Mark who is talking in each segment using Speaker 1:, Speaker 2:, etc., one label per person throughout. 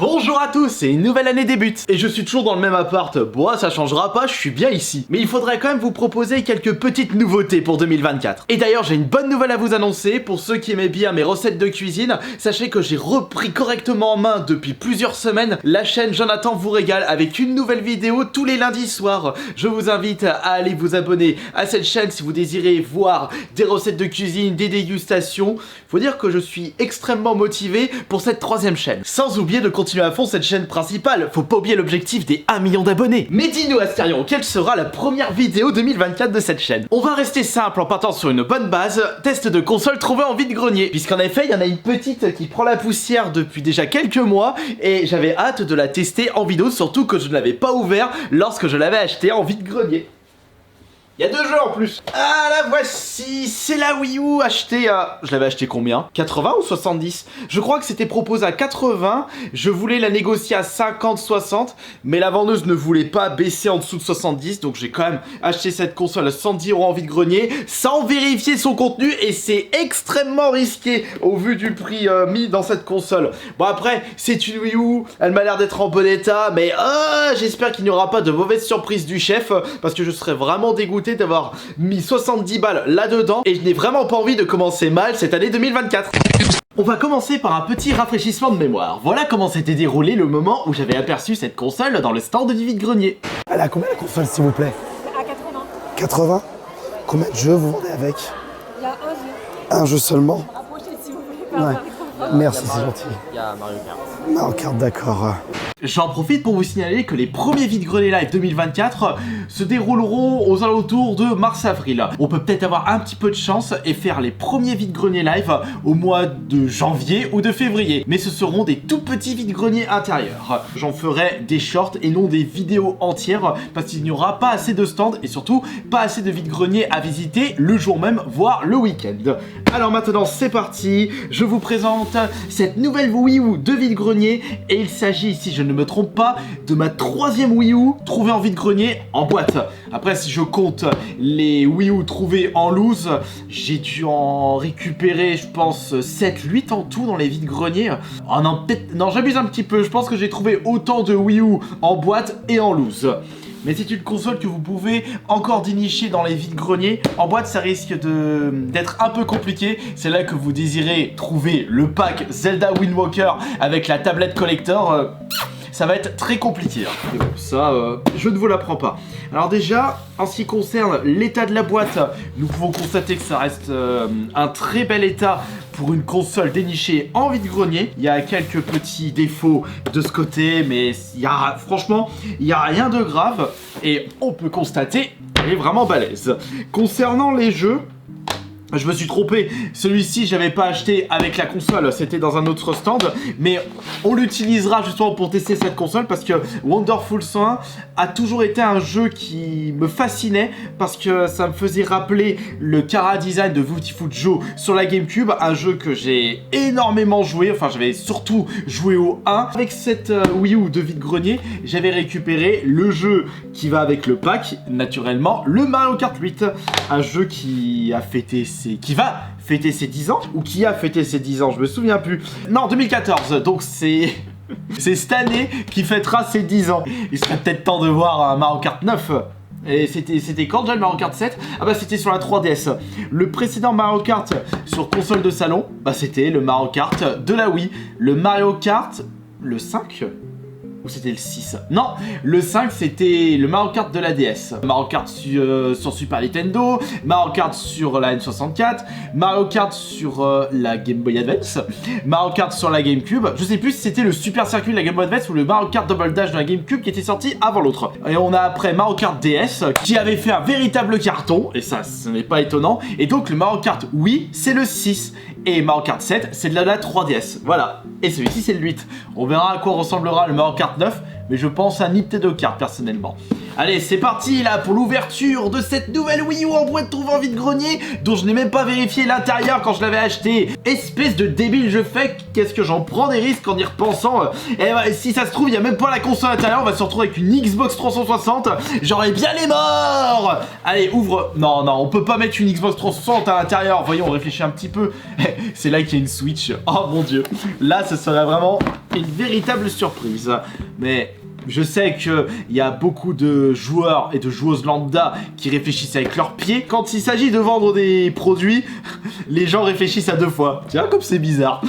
Speaker 1: Bonjour à tous, et une nouvelle année débute. Et je suis toujours dans le même appart. Bon, ça changera pas, je suis bien ici. Mais il faudrait quand même vous proposer quelques petites nouveautés pour 2024. Et d'ailleurs, j'ai une bonne nouvelle à vous annoncer. Pour ceux qui aimaient bien mes recettes de cuisine, sachez que j'ai repris correctement en main depuis plusieurs semaines la chaîne Jonathan vous régale avec une nouvelle vidéo tous les lundis soirs. Je vous invite à aller vous abonner à cette chaîne si vous désirez voir des recettes de cuisine, des dégustations. Faut dire que je suis extrêmement motivé pour cette troisième chaîne. Sans oublier de continuer à fond cette chaîne principale, faut pas oublier l'objectif des 1 million d'abonnés. Mais dis-nous Astérion, quelle sera la première vidéo 2024 de cette chaîne? On va rester simple en partant sur une bonne base, test de console trouvé en vide-grenier. Puisqu'en effet, il y en a une petite qui prend la poussière depuis déjà quelques mois et j'avais hâte de la tester en vidéo, surtout que je ne l'avais pas ouvert lorsque je l'avais acheté en vide-grenier. Il y a deux jeux en plus. Ah la voici, c'est la Wii U achetée à... Je l'avais acheté combien? 80 ou 70? Je crois que c'était proposé à 80, je voulais la négocier à 50-60, mais la vendeuse ne voulait pas baisser en dessous de 70, donc j'ai quand même acheté cette console à 110 € en vide-grenier, sans vérifier son contenu, et c'est extrêmement risqué au vu du prix mis dans cette console. Bon après, c'est une Wii U, elle m'a l'air d'être en bon état, mais j'espère qu'il n'y aura pas de mauvaise surprise du chef, parce que je serais vraiment dégoûté d'avoir mis 70 balles là-dedans et je n'ai vraiment pas envie de commencer mal cette année 2024. On va commencer par un petit rafraîchissement de mémoire. Voilà comment s'était déroulé le moment où j'avais aperçu cette console dans le stand du vide-grenier.
Speaker 2: Elle a combien la console s'il vous plaît?
Speaker 3: À 80.
Speaker 2: 80? Combien de jeux vous vendez avec?
Speaker 3: Il y a un jeu.
Speaker 2: Un jeu seulement?
Speaker 3: Approchez si vous voulez pas.
Speaker 2: Ouais. Merci, c'est gentil.
Speaker 4: Il y a Mario Kart.
Speaker 2: Mario Kart, d'accord.
Speaker 1: J'en profite pour vous signaler que les premiers vide-greniers live 2024 se dérouleront aux alentours de mars-avril. On peut peut-être avoir un petit peu de chance et faire les premiers vide-greniers live au mois de janvier ou de février. Mais ce seront des tout petits vide-greniers intérieurs. J'en ferai des shorts et non des vidéos entières parce qu'il n'y aura pas assez de stands et surtout pas assez de vide-greniers à visiter le jour même, voire le week-end. Alors maintenant c'est parti, je vous présente cette nouvelle Wii U de vide-grenier et il s'agit, si je ne me trompe pas, de ma troisième Wii U trouvée en vide-grenier en boîte. Après si je compte les Wii U trouvées en loose, j'ai dû en récupérer je pense 7-8 en tout dans les vide-greniers. Oh non, peut-être, non j'abuse un petit peu, je pense que j'ai trouvé autant de Wii U en boîte et en loose. Mais c'est une console que vous pouvez encore dénicher dans les vide-greniers. En boîte, ça risque d'être un peu compliqué. C'est là que vous désirez trouver le pack Zelda Wind Walker avec la tablette collector. Ça va être très compliqué. Mais bon, ça, je ne vous l'apprends pas. Alors déjà, en ce qui concerne l'état de la boîte, nous pouvons constater que ça reste un très bel état pour une console dénichée en vide-grenier. Il y a quelques petits défauts de ce côté, mais franchement, il n'y a rien de grave. Et on peut constater qu'elle est vraiment balèze. Concernant les jeux, je me suis trompé, celui-ci j'avais pas acheté avec la console, c'était dans un autre stand, mais on l'utilisera justement pour tester cette console parce que Wonderful 101 a toujours été un jeu qui me fascinait parce que ça me faisait rappeler le Kara Design de Beautiful Joe sur la GameCube, un jeu que j'ai énormément joué, enfin j'avais surtout joué au 1. Avec cette Wii U de vide-grenier, j'avais récupéré le jeu qui va avec le pack, naturellement, le Mario Kart 8, un jeu qui a fêté qui va fêter ses 10 ans ou qui a fêté ses 10 ans, je me souviens plus. Non, 2014, donc c'est cette année qui fêtera ses 10 ans. Il serait peut-être temps de voir un Mario Kart 9. Et c'était quand déjà le Mario Kart 7? Ah bah c'était sur la 3DS. Le précédent Mario Kart sur console de salon, bah c'était le Mario Kart de la Wii. Le Mario Kart, le 5? Ou c'était le 6? Non, le 5 c'était le Mario Kart de la DS. Mario Kart sur Super Nintendo, Mario Kart sur la N64, Mario Kart sur la Game Boy Advance, Mario Kart sur la GameCube. Je sais plus si c'était le Super Circuit de la Game Boy Advance ou le Mario Kart Double Dash de la GameCube qui était sorti avant l'autre. Et on a après Mario Kart DS qui avait fait un véritable carton, et ça ce n'est pas étonnant. Et donc le Mario Kart Wii c'est le 6. Et Mario Kart 7, c'est de la 3DS. Voilà. Et celui-ci, c'est le 8. On verra à quoi ressemblera le Mario Kart 9, mais je pense à Nintendo Kart personnellement. Allez, c'est parti là pour l'ouverture de cette nouvelle Wii U en boîte trouvée en vide-grenier, dont je n'ai même pas vérifié l'intérieur quand je l'avais acheté. Espèce de débile je fais, qu'est-ce que j'en prends des risques en y repensant. Et si ça se trouve, il n'y a même pas la console à l'intérieur, on va se retrouver avec une Xbox 360. J'aurais bien les morts. Allez, ouvre. Non, non, on peut pas mettre une Xbox 360 à l'intérieur. Voyons, on réfléchit un petit peu. C'est là qu'il y a une Switch. Oh mon dieu. Là, ce serait vraiment Une véritable surprise. Mais je sais qu'il y a beaucoup de joueurs et de joueuses lambda qui réfléchissent avec leurs pieds. Quand il s'agit de vendre des produits, les gens réfléchissent à deux fois. Tiens, comme c'est bizarre.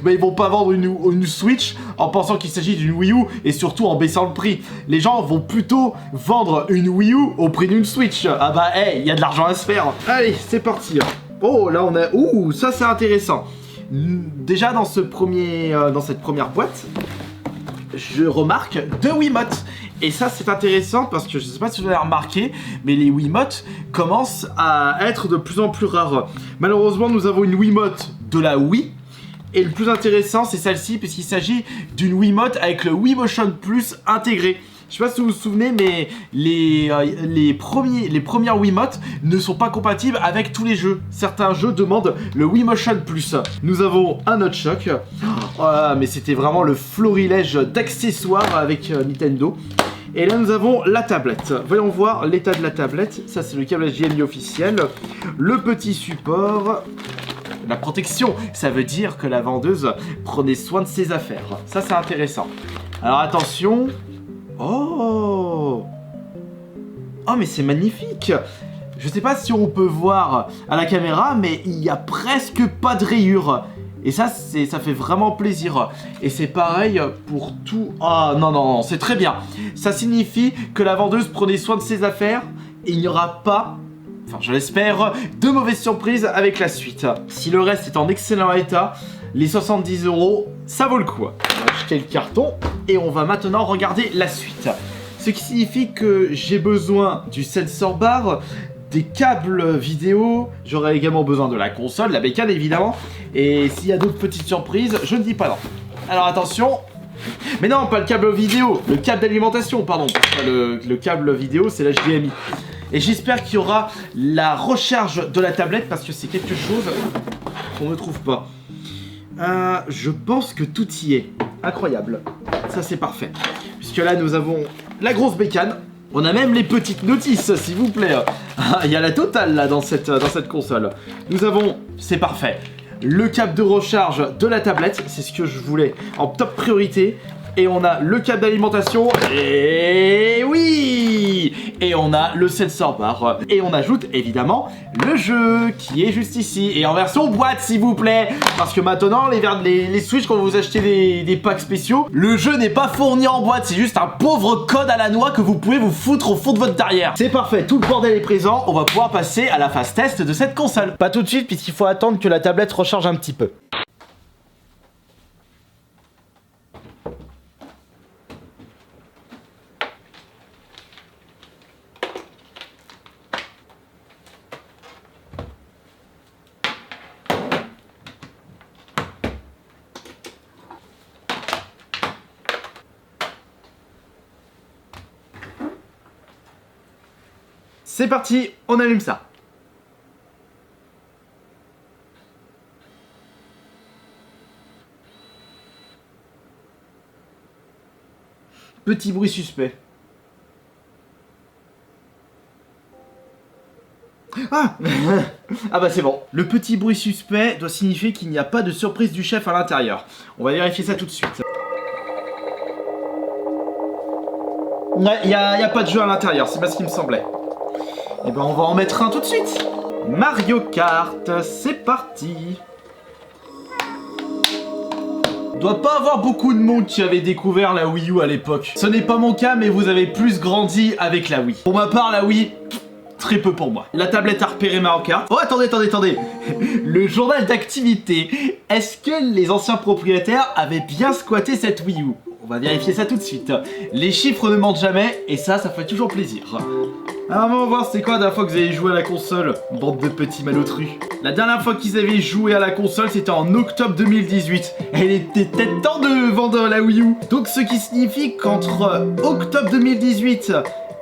Speaker 1: Mais ils vont pas vendre une Switch en pensant qu'il s'agit d'une Wii U et surtout en baissant le prix. Les gens vont plutôt vendre une Wii U au prix d'une Switch. Ah bah, hey, il y a de l'argent à se faire. Allez, c'est parti. Oh, là on a... Ouh, ça c'est intéressant. Déjà dans cette première boîte, je remarque 2 Wiimotes. Et ça c'est intéressant parce que je sais pas si vous avez remarqué, mais les Wiimotes commencent à être de plus en plus rares. Malheureusement nous avons une Wiimote de la Wii. Et le plus intéressant c'est celle-ci puisqu'il s'agit d'une Wiimote avec le Wii Motion Plus intégré. Je sais pas si vous vous souvenez, mais les premières Wiimotes ne sont pas compatibles avec tous les jeux. Certains jeux demandent le Wii Motion Plus. Nous avons un Nunchuk. Oh, mais c'était vraiment le florilège d'accessoires avec Nintendo. Et là nous avons la tablette. Voyons voir l'état de la tablette. Ça c'est le câble HDMI officiel. Le petit support. La protection, ça veut dire que la vendeuse prenait soin de ses affaires. Ça c'est intéressant. Alors attention. Oh! Oh mais c'est magnifique! Je sais pas si on peut voir à la caméra, mais il y a presque pas de rayures. Et ça fait vraiment plaisir. Et c'est pareil pour tout... Ah non, non, non, c'est très bien. Ça signifie que la vendeuse prenait soin de ses affaires et il n'y aura pas... Enfin, je l'espère, de mauvaises surprises avec la suite. Si le reste est en excellent état, les 70 €, ça vaut le coup. On va jeter le carton et on va maintenant regarder la suite. Ce qui signifie que j'ai besoin du sensor bar, des câbles vidéo, j'aurai également besoin de la console, la bécane évidemment. Et s'il y a d'autres petites surprises, je ne dis pas non. Alors attention. Mais non, pas le câble vidéo, le câble d'alimentation, pardon. Le câble vidéo, c'est l'HDMI. Et j'espère qu'il y aura la recharge de la tablette parce que c'est quelque chose qu'on ne trouve pas. Je pense que tout y est. Incroyable. Ça c'est parfait. Puisque là nous avons la grosse bécane. On a même les petites notices s'il vous plaît. Il y a la totale là dans cette console. Nous avons, c'est parfait, le câble de recharge de la tablette. C'est ce que je voulais en top priorité. Et on a le câble d'alimentation. Et oui! Et on a le sensor bar. Et on ajoute évidemment le jeu qui est juste ici. Et en version boîte s'il vous plaît. Parce que maintenant les Switch quand vous achetez des packs spéciaux, le jeu n'est pas fourni en boîte. C'est juste un pauvre code à la noix que vous pouvez vous foutre au fond de votre derrière. C'est parfait, tout le bordel est présent. On va pouvoir passer à la phase test de cette console. Pas tout de suite puisqu'il faut attendre que la tablette recharge un petit peu. C'est parti, on allume ça. Petit bruit suspect. Ah ah bah c'est bon. Le petit bruit suspect doit signifier qu'il n'y a pas de surprise du chef à l'intérieur. On va vérifier ça tout de suite. Ouais, il y a pas de jeu à l'intérieur, c'est pas ce qui me semblait. Et ben on va en mettre un tout de suite. Mario Kart, c'est parti. Doit pas avoir beaucoup de monde qui avait découvert la Wii U à l'époque. Ce n'est pas mon cas, mais vous avez plus grandi avec la Wii. Pour ma part, la Wii, très peu pour moi. La tablette a repéré Mario Kart. Oh, attendez. Le journal d'activité. Est-ce que les anciens propriétaires avaient bien squatté cette Wii U? On va vérifier ça tout de suite. Les chiffres ne mentent jamais, et ça fait toujours plaisir. Alors on va voir c'était quoi la dernière fois que vous avez joué à la console, bande de petits malotrus. La dernière fois qu'ils avaient joué à la console c'était en octobre 2018. Et il était peut-être temps de vendre la Wii U. Donc ce qui signifie qu'entre octobre 2018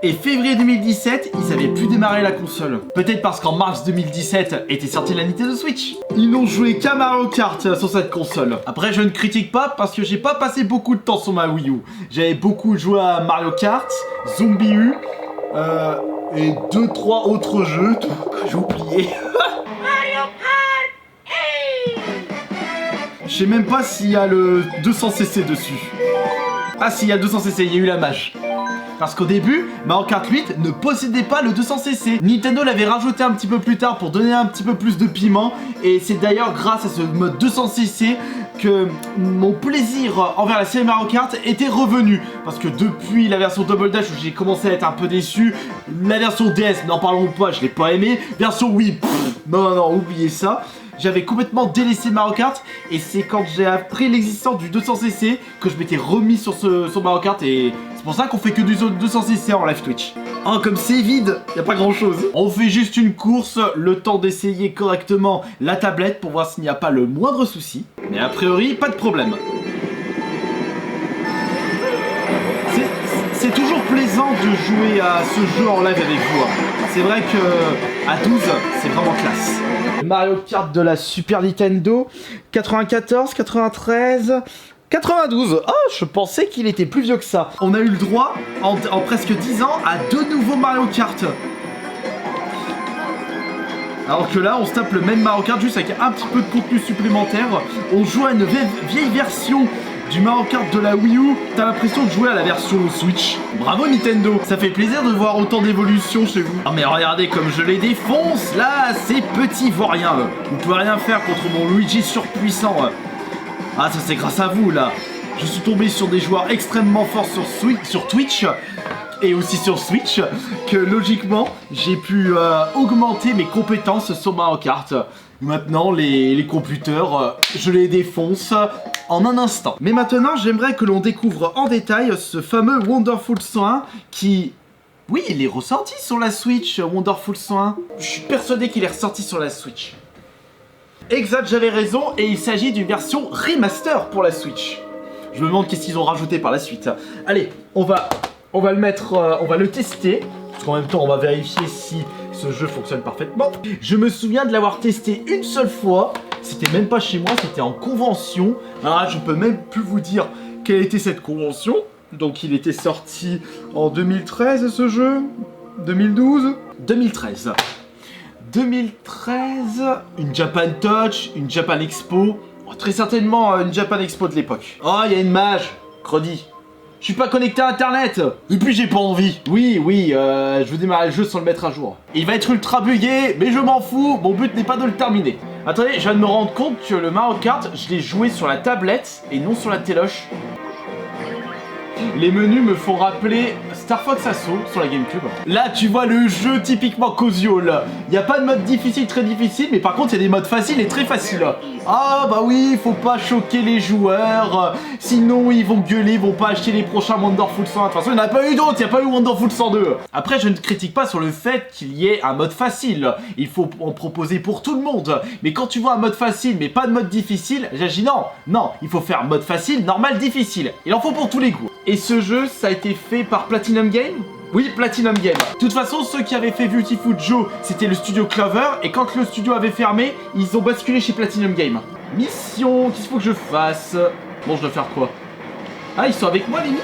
Speaker 1: et février 2017, ils avaient pu démarrer la console. Peut-être parce qu'en mars 2017 était sortie la Nintendo Switch. Ils n'ont joué qu'à Mario Kart sur cette console. Après je ne critique pas parce que j'ai pas passé beaucoup de temps sur ma Wii U. J'avais beaucoup joué à Mario Kart, Zombie U, et 2-3 autres jeux que j'ai oubliés. Je sais même pas s'il y a le 200cc dessus. Ah si, il y a le 200cc, il y a eu la mâche. Parce qu'au début, Mario Kart 8 ne possédait pas le 200cc. Nintendo l'avait rajouté un petit peu plus tard pour donner un petit peu plus de piment. Et c'est d'ailleurs grâce à ce mode 200cc que mon plaisir envers la série Mario Kart était revenu. Parce que depuis la version Double Dash où j'ai commencé à être un peu déçu, la version DS, n'en parlons pas, je l'ai pas aimé. Version Wii, non, oubliez ça. J'avais complètement délaissé Mario Kart et c'est quand j'ai appris l'existence du 200cc que je m'étais remis sur Mario Kart et c'est pour ça qu'on fait que du 200cc en live Twitch. Oh, comme c'est vide, y a pas grand chose. On fait juste une course, le temps d'essayer correctement la tablette pour voir s'il n'y a pas le moindre souci. Mais a priori, pas de problème. C'est toujours plaisant de jouer à ce jeu en live avec vous. C'est vrai que à 12, c'est vraiment classe. Mario Kart de la Super Nintendo, 94, 93, 92. Oh, je pensais qu'il était plus vieux que ça. On a eu le droit, en presque 10 ans, à 2 nouveaux Mario Kart. Alors que là, on se tape le même Mario Kart juste avec un petit peu de contenu supplémentaire. On joue à une vieille version du Mario Kart de la Wii U, t'as l'impression de jouer à la version Switch. Bravo Nintendo, ça fait plaisir de voir autant d'évolution chez vous. Oh mais regardez comme je les défonce là, ces petits vauriens. Vous pouvez rien faire contre mon Luigi surpuissant. Ah ça c'est grâce à vous là. Je suis tombé sur des joueurs extrêmement forts sur Twitch et aussi sur Switch que logiquement j'ai pu augmenter mes compétences sur Mario Kart. Maintenant les computers, je les défonce en un instant. Mais maintenant j'aimerais que l'on découvre en détail ce fameux Wonderful 101 qui... Oui, il est ressorti sur la Switch, Wonderful 101. Je suis persuadé qu'il est ressorti sur la Switch. Exact, j'avais raison, et il s'agit d'une version remaster pour la Switch. Je me demande qu'est-ce qu'ils ont rajouté par la suite. Allez, on va le mettre, on va le tester. Parce qu'en même temps, on va vérifier si ce jeu fonctionne parfaitement. Je me souviens de l'avoir testé une seule fois. C'était même pas chez moi, c'était en convention. Alors là, je peux même plus vous dire quelle était cette convention. Donc il était sorti en 2013 ce jeu. 2012 2013. 2013, une Japan Touch, une Japan Expo. Oh, très certainement une Japan Expo de l'époque. Oh, il y a une mage, Crody. Je suis pas connecté à internet. Et puis j'ai pas envie. Oui, je veux démarrer le jeu sans le mettre à jour. Il va être ultra bugué, mais je m'en fous. Mon but n'est pas de le terminer. Attendez, je viens de me rendre compte que le Mario Kart, je l'ai joué sur la tablette et non sur la téloche. Les menus me font rappeler Star Fox Assault sur la GameCube. Là, tu vois le jeu typiquement casual. Il n'y a pas de mode difficile, très difficile, mais par contre, il y a des modes faciles et très faciles. Ah bah oui, faut pas choquer les joueurs, sinon ils vont gueuler, ils vont pas acheter les prochains Wonderful 101. De toute façon, il n'y en a pas eu d'autres, il n'y a pas eu Wonderful 102. Après, je ne critique pas sur le fait qu'il y ait un mode facile. Il faut en proposer pour tout le monde. Mais quand tu vois un mode facile, mais pas de mode difficile, j'ai dit non, il faut faire mode facile, normal, difficile. Il en faut pour tous les goûts. Et ce jeu, ça a été fait par Platinum Game ? Oui, Platinum Game. De toute façon, ceux qui avaient fait Beautiful Joe, c'était le studio Clover, et quand le studio avait fermé, ils ont basculé chez Platinum Game. Mission, qu'est-ce qu'il faut que je fasse? Bon, je dois faire quoi? Ah, ils sont avec moi, les miens?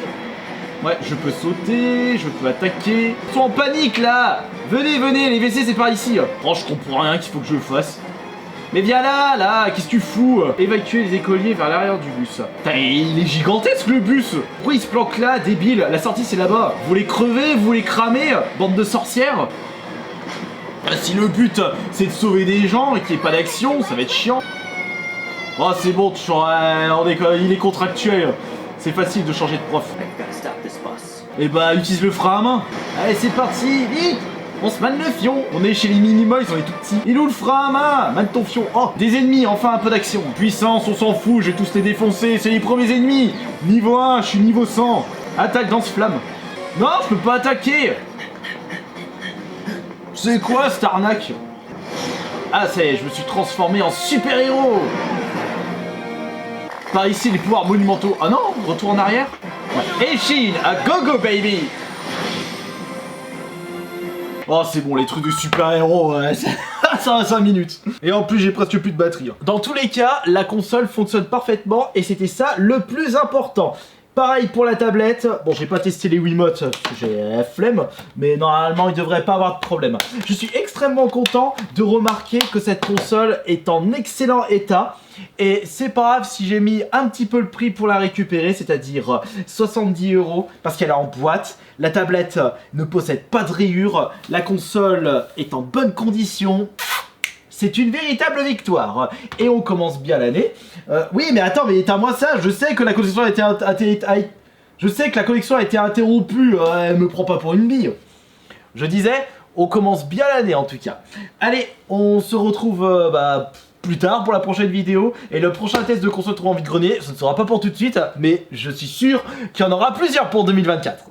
Speaker 1: Ouais, je peux sauter, je peux attaquer. Ils sont en panique, là! Venez, les WC, c'est par ici. Oh, je comprends rien qu'il faut que je fasse. Mais viens là, qu'est-ce que tu fous? Évacuer les écoliers vers l'arrière du bus. Putain, il est gigantesque le bus. Pourquoi il se planque là, débile? La sortie c'est là-bas. Vous voulez crever? Vous voulez cramer? Bande de sorcières? Si le but c'est de sauver des gens et qu'il n'y ait pas d'action, ça va être chiant. Oh c'est bon, il est contractuel. C'est facile de changer de prof. Et bah utilise le frein à main. Allez c'est parti, vite! On se manne le fion. On est chez les Minimoys, on est tout petits. Il est où le frein à main? Manne ton fion. Oh, des ennemis, enfin un peu d'action. Puissance, on s'en fout, je vais tous les défoncer. C'est les premiers ennemis. Niveau 1, je suis niveau 100. Attaque dans ce flamme. Non, je peux pas attaquer. C'est quoi cette arnaque? Ah, ça y est, je me suis transformé en super-héros. Par ici, les pouvoirs monumentaux. Ah non, retour en arrière. Et Chine, à go-go, baby. Oh c'est bon, les trucs de super-héros, ça va 5 minutes. Et en plus j'ai presque plus de batterie. Dans tous les cas, la console fonctionne parfaitement et c'était ça le plus important. Pareil pour la tablette. Bon, j'ai pas testé les Wiimotes parce que j'ai la flemme, mais normalement il devrait pas avoir de problème. Je suis extrêmement content de remarquer que cette console est en excellent état. Et c'est pas grave si j'ai mis un petit peu le prix pour la récupérer, c'est-à-dire 70 € parce qu'elle est en boîte. La tablette ne possède pas de rayures. La console est en bonne condition. C'est une véritable victoire. Et on commence bien l'année. Oui, mais attends, mais éteins-moi ça. Je sais que la connexion a été interrompue. Elle me prend pas pour une bille. Je disais, on commence bien l'année en tout cas. Allez, on se retrouve plus tard pour la prochaine vidéo. Et le prochain test de console 3 en vide-grenier, ce ne sera pas pour tout de suite, mais je suis sûr qu'il y en aura plusieurs pour 2024.